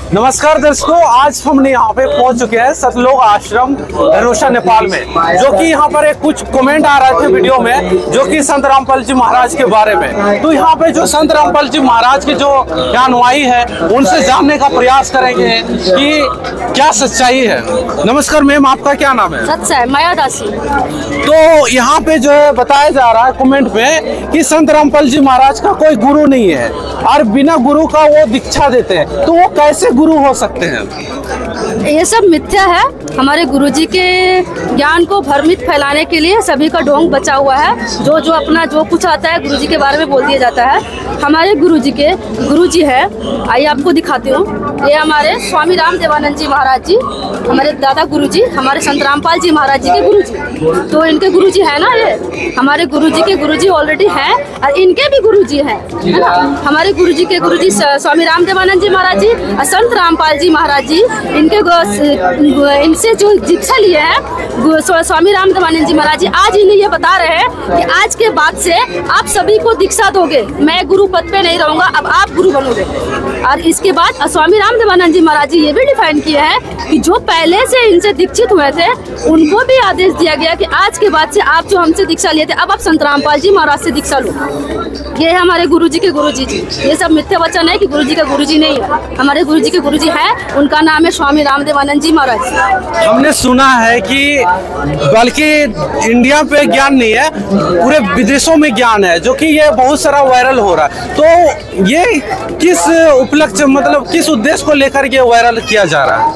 नमस्कार दर्शकों, आज हमने यहाँ पे पहुंच चुके हैं सतलोक आश्रम धनुषा नेपाल में, जो कि यहाँ पर एक कुछ कमेंट आ रहे थे वीडियो में, जो कि संत रामपाल जी महाराज के बारे में। तो यहाँ पे जो संत रामपाल जी महाराज के जो अनुयायी है उनसे जानने का प्रयास करेंगे कि क्या सच्चाई है। नमस्कार मैम, आपका क्या नाम है? सच्चाई माया दासी। तो यहाँ पे जो है बताया जा रहा है कमेंट में कि संत रामपाल जी महाराज का कोई गुरु नहीं है और बिना गुरु का वो दीक्षा देते हैं, तो वो कैसे गुरु हो सकते हैं? ये सब मिथ्या है। हमारे गुरुजी के ज्ञान को भ्रमित फैलाने के लिए सभी का ढोंग बचा हुआ है। जो अपना जो कुछ आता है गुरुजी के बारे में बोल दिया जाता है। हमारे गुरुजी है, आइए आपको दिखाती हूँ। ये हमारे स्वामी राम देवानंद जी महाराज जी, हमारे दादा गुरुजी, हमारे संत रामपाल जी महाराज जी के गुरुजी। तो इनके गुरुजी है ना, ये हमारे गुरुजी के गुरुजी ऑलरेडी हैं और इनके भी गुरुजी हैं, है ना। हमारे गुरुजी के गुरुजी स्वामी राम देवानंद जी महाराज जी और संत रामपाल जी महाराज जी, इनसे जो दीक्षा लिए हैं स्वामी राम देवानंद जी महाराज जी, आज इन्हें ये बता रहे हैं कि आज के बाद से आप सभी को दीक्षा दोगे, मैं गुरु पद पे नहीं रहूंगा, अब आप गुरु बनोगे। और इसके बाद स्वामी राम देवानंद जी महाराज जी ये भी डिफाइन किया है कि जो पहले से इनसे दीक्षित हुए थे उनको भी आदेश दिया गया कि आज के बाद से आप जो हमसे दीक्षा लिए थे अब आप संत रामपाल जी महाराज से दीक्षा लो। ये है हमारे गुरुजी के गुरुजी जी। ये सब मिथ्या वचन है कि गुरुजी का गुरुजी नहीं है। हमारे गुरुजी के गुरुजी है, उनका नाम है स्वामी राम देवानंद जी महाराज। हमने सुना है कि बल्कि इंडिया पे ज्ञान नहीं है, पूरे विदेशों में ज्ञान है, जो कि ये बहुत सारा वायरल हो रहा है। तो ये किस उपलक्ष्य, मतलब किस उद्देश्य को लेकर ये वायरल किया जा रहा है?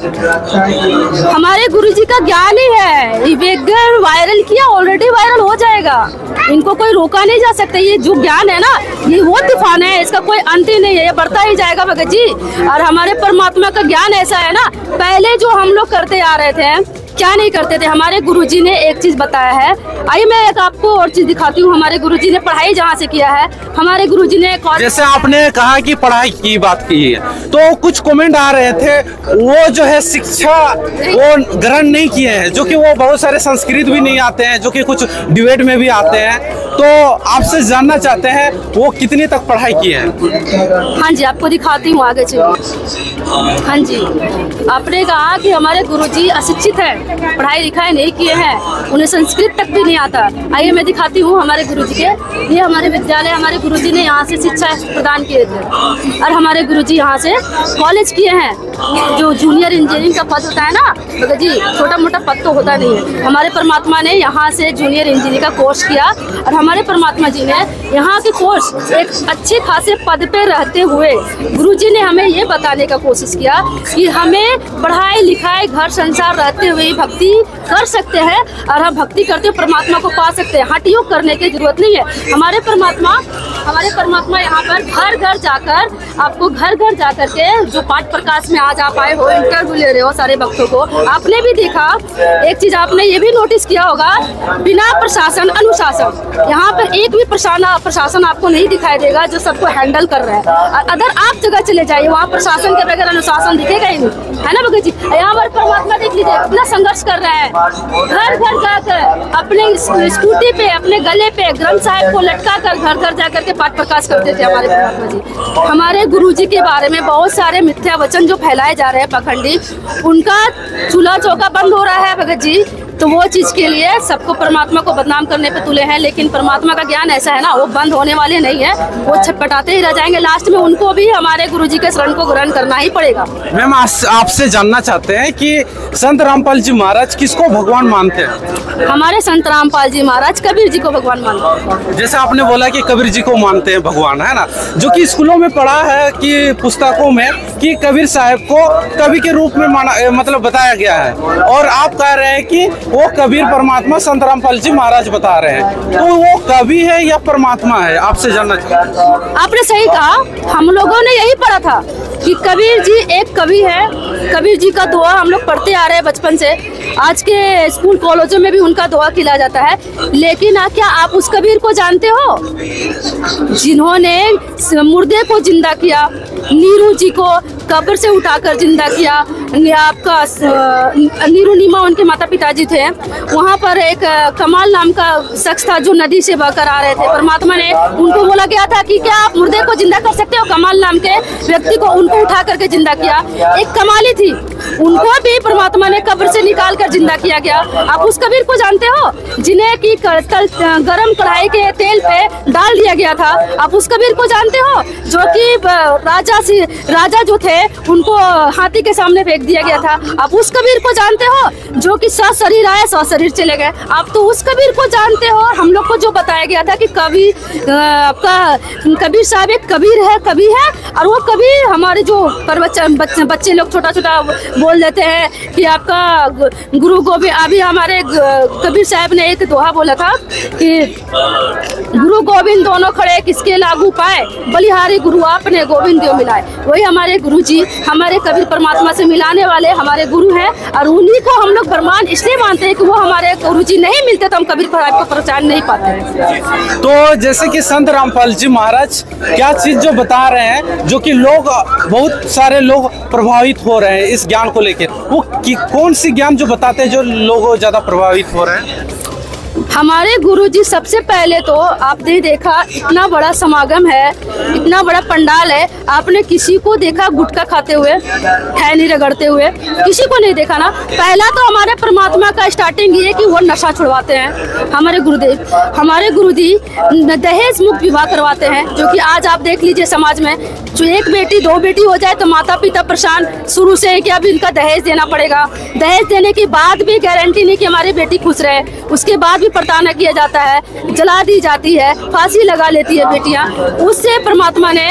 हमारे गुरुजी का ज्ञान ही है, अगर वायरल किया ऑलरेडी वायरल हो जाएगा, इनको कोई रोका नहीं जा सकता। ये जो ज्ञान है ना, ये वो तूफान है, इसका कोई अंत ही नहीं है, ये बढ़ता ही जाएगा भगत जी। और हमारे परमात्मा का ज्ञान ऐसा है ना, पहले जो हम लोग करते आ रहे थे क्या नहीं करते थे, हमारे गुरुजी ने एक चीज बताया है। आइए मैं एक आपको और चीज दिखाती हूँ। हमारे गुरुजी ने पढ़ाई जहाँ से किया है, हमारे गुरुजी ने जैसे आपने कहा कि पढ़ाई की बात की है, तो कुछ कमेंट आ रहे थे वो जो है शिक्षा वो ग्रहण नहीं किए हैं, जो कि वो बहुत सारे संस्कृत भी नहीं आते हैं, जो कि कुछ डिबेट में भी आते हैं। तो आपसे जानना चाहते हैं वो कितनी तक पढ़ाई की है? हाँ जी, आपको दिखाती हूँ आगे चलिए। हाँ जी, आपने कहा कि हमारे गुरुजी अशिक्षित है, पढ़ाई लिखाई नहीं किए हैं, उन्हें संस्कृत तक भी नहीं आता। आइए मैं दिखाती हूँ हमारे गुरुजी के। ये हमारे विद्यालय, हमारे गुरुजी ने यहाँ से शिक्षा प्रदान किए थे और हमारे गुरुजी यहाँ से कॉलेज किए हैं। जो जूनियर इंजीनियरिंग का पद होता है ना भगत जी, छोटा मोटा पद तो होता नहीं है। हमारे परमात्मा ने यहाँ से जूनियर इंजीनियरिंग का कोर्स किया और हमारे परमात्मा जी ने यहाँ के कोर्स एक अच्छे खासे पद पे रहते हुए गुरुजी ने हमें ये बताने का कोशिश किया कि हमें पढ़ाई लिखाई घर संसार रहते हुए भक्ति कर सकते हैं और हम भक्ति करते हुए परमात्मा को पा सकते हैं। हठ योग करने की जरूरत नहीं है। हमारे परमात्मा यहाँ पर घर घर जाकर आपको घर घर जाकर के जो पाठ प्रकाश में आज आप आए हो, इंटरव्यू ले रहे हो सारे भक्तों को। आपने भी देखा एक चीज, आपने ये भी नोटिस किया होगा, बिना प्रशासन अनुशासन यहाँ पर एक भी प्रशासन आपको नहीं दिखाई देगा जो सबको हैंडल कर रहा है। अगर आप जगह चले जाइए वहाँ प्रशासन के बगैर अनुशासन दिखेगा ही नहीं, है ना भगत जी। यहाँ पर परमात्मा देख लीजिए कितना संघर्ष कर रहा है, घर घर जाकर अपने स्कूटी पे अपने गले पे ग्रंथ साहिब को लटका कर घर घर जाकर के पाठ प्रकाश करते थे हमारे परमात्मा जी। हमारे गुरुजी के बारे में बहुत सारे मिथ्या वचन जो फैलाए जा रहे हैं पखंडी, उनका चूल्हा चौका बंद हो रहा है भगत जी। तो वो चीज के लिए सबको परमात्मा को बदनाम करने पे तुले हैं, लेकिन परमात्मा का ज्ञान ऐसा है ना, वो बंद होने वाले नहीं है, वो छटपटाते ही रह जाएंगे। लास्ट में उनको भी हमारे गुरुजी के शरण को ग्रहण करना ही पड़ेगा। मैम आपसे जानना चाहते हैं कि संत रामपाल जी महाराज किसको भगवान मानते हैं? हमारे संत रामपाल जी महाराज कबीर जी को भगवान मानते हैं। जैसे आपने बोला कि कबीर जी को मानते हैं भगवान, है ना, जो कि स्कूलों में पढ़ा है कि पुस्तकों में कि कबीर साहब को कवि के रूप में मतलब बताया गया है, और आप कह रहे हैं कि वो कबीर परमात्मा संत रामपाल जी महाराज बता रहे हैं, तो वो कवि है या परमात्मा है? आपसे जानना चाहते हैं। आपने सही कहा, हम लोगों ने यही पढ़ा था कि कबीर जी एक कवि है। कबीर जी का दुआ हम लोग पढ़ते आ रहे हैं बचपन से, आज के स्कूल कॉलेजों में भी उनका दुआ किया जाता है। लेकिन क्या आप उस कबीर को जानते हो जिन्होंने मुर्दे को जिंदा किया, नीरू जी को कब्र से उठाकर जिंदा किया। आपका नीरू नीमा उनके माता पिताजी थे। वहाँ पर एक कमाल नाम का शख्स था जो नदी से बहकर आ रहे थे। परमात्मा ने उनको बोला गया था कि क्या आप मुर्दे को जिंदा कर सकते हो। कमाल नाम के व्यक्ति को उनको उठा करके जिंदा किया। एक कमाली थी, उनको भी परमात्मा ने कब्र से निकाल कर जिंदा किया गया। आप उस कबीर को जानते हो जिन्हें की गरम कढ़ाई के तेल पे डाल दिया गया था। आप उस कबीर को जानते हो जो कि राजा जो थे उनको हाथी के सामने फेंक दिया गया था। आप उस कबीर को जानते हो जो कि सौ शरीर आए सौ शरीर चले गए। आप तो उस कबीर को जानते हो। हम लोग को जो बताया गया था कि आपका कबीर साहब एक कबीर है, कवि है। और वो कबीर हमारे जो बच्चे लोग छोटा छोटा बोल देते हैं कि आपका गुरु गोविंद। अभी हमारे कबीर साहब ने एक दोहा बोला था कि गुरु गोविंद दोनों खड़े किसके लागू पाए, बलिहारी गुरु आपने गोविंद देव मिलाए। वही हमारे गुरु जी हमारे कबीर परमात्मा से मिलाने वाले हमारे गुरु हैं। और उन्हीं को हम लोग प्रमाण इसलिए मानते हैं कि वो हमारे गुरु जी नहीं मिलते तो हम कबीर साहब को पहचान नहीं पाते। तो जैसे कि संत रामपाल जी महाराज क्या चीज जो बता रहे हैं जो कि लोग बहुत सारे लोग प्रभावित हो रहे हैं इस ज्ञान को लेकर, वो कौन सी ज्ञान जो बताते हैं जो लोग ज्यादा प्रभावित हो रहे हैं? हमारे गुरुजी सबसे पहले तो आपने देखा इतना बड़ा समागम है, इतना बड़ा पंडाल है। आपने किसी को देखा गुटखा खाते हुए, खैनी रगड़ते हुए? किसी को नहीं देखा ना। पहला तो हमारे परमात्मा का स्टार्टिंग ये कि वो नशा छुड़वाते हैं। हमारे गुरुजी दहेज मुक्त विवाह करवाते हैं, जो कि आज आप देख लीजिए समाज में जो एक बेटी दो बेटी हो जाए तो माता पिता परेशान शुरू से है कि अब इनका दहेज देना पड़ेगा। दहेज देने के बाद भी गारंटी नहीं कि हमारी बेटी खुश रहे। उसके बाद भी प्रताड़ना किया जाता है, जला दी जाती है, फांसी लगा लेती है बेटियां। उससे परमात्मा ने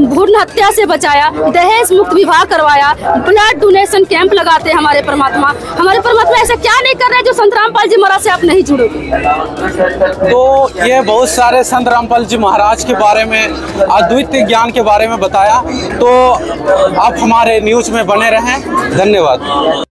भ्रूण हत्या से बचाया, दहेज मुक्त विवाह करवाया, ब्लड डोनेशन कैंप लगाते हैं हमारे परमात्मा। हमारे परमात्मा ऐसा क्या नहीं कर रहे जो संत रामपाल जी महाराज से आप नहीं जुड़ोगे। तो ये बहुत सारे संत रामपाल जी महाराज के बारे में, अद्वितीय ज्ञान के बारे में बताया। तो आप हमारे न्यूज में बने रहें। धन्यवाद।